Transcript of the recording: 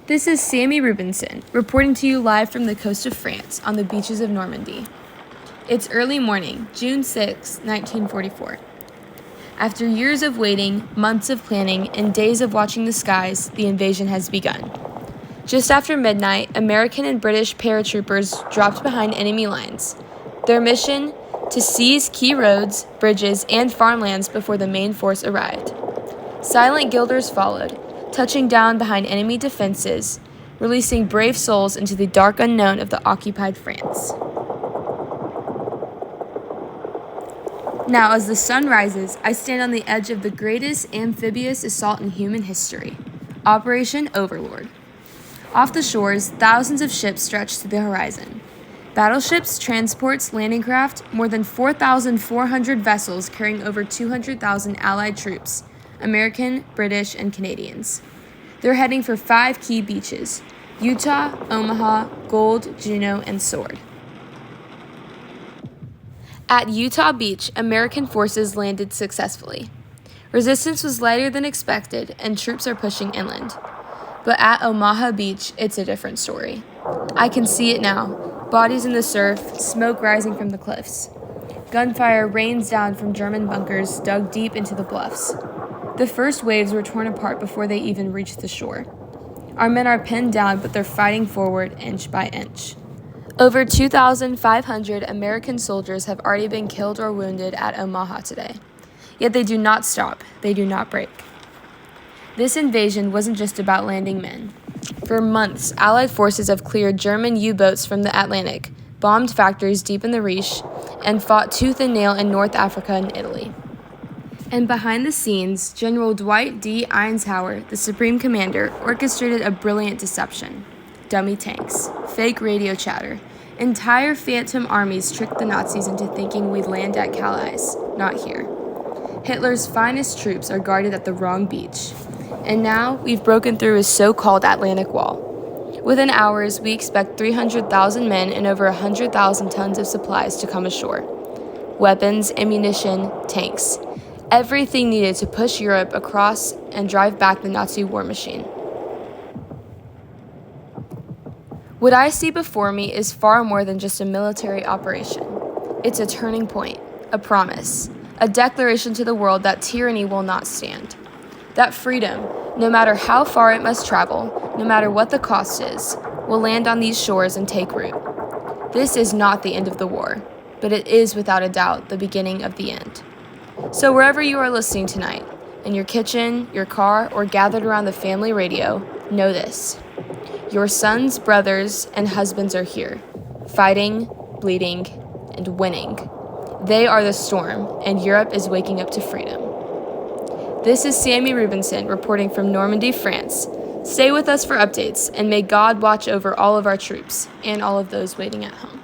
This is Sammy Rubinson, reporting to you live from the coast of France on the beaches of Normandy. It's early morning, June 6, 1944. After years of waiting, months of planning, and days of watching the skies, the invasion has begun. Just after midnight, American and British paratroopers dropped behind enemy lines. Their mission? To seize key roads, bridges, and farmlands before the main force arrived. Silent guilders followed, touching down behind enemy defenses, releasing brave souls into the dark unknown of the occupied France. Now, as the sun rises, I stand on the edge of the greatest amphibious assault in human history, Operation Overlord. Off the shores, thousands of ships stretch to the horizon. Battleships, transports, landing craft, more than 4,400 vessels carrying over 200,000 Allied troops, American, British, and Canadians. They're heading for 5 key beaches: Utah, Omaha, Gold, Juneau, and Sword. At Utah Beach, American forces landed successfully. Resistance was lighter than expected, and troops are pushing inland. But at Omaha Beach, it's a different story. I can see it now: bodies in the surf, smoke rising from the cliffs. Gunfire rains down from German bunkers dug deep into the bluffs. The first waves were torn apart before they even reached the shore. Our men are pinned down, but they're fighting forward inch by inch. Over 2,500 American soldiers have already been killed or wounded at Omaha today. Yet they do not stop. They do not break. This invasion wasn't just about landing men. For months, Allied forces have cleared German U-boats from the Atlantic, bombed factories deep in the Reich, and fought tooth and nail in North Africa and Italy. And behind the scenes, General Dwight D. Eisenhower, the Supreme Commander, orchestrated a brilliant deception. Dummy tanks, fake radio chatter, entire phantom armies tricked the Nazis into thinking we'd land at Calais, not here. Hitler's finest troops are guarded at the wrong beach. And now we've broken through his so-called Atlantic Wall. Within hours, we expect 300,000 men and over 100,000 tons of supplies to come ashore. Weapons, ammunition, tanks. Everything needed to push Europe across and drive back the Nazi war machine. What I see before me is far more than just a military operation. It's a turning point, a promise, a declaration to the world that tyranny will not stand. That freedom, no matter how far it must travel, no matter what the cost is, will land on these shores and take root. This is not the end of the war, but it is without a doubt the beginning of the end. So wherever you are listening tonight, in your kitchen, your car, or gathered around the family radio, know this: your sons, brothers, and husbands are here, fighting, bleeding, and winning. They are the storm, and Europe is waking up to freedom. This is Sammy Rubinson reporting from Normandy, France. Stay with us for updates, and may God watch over all of our troops and all of those waiting at home.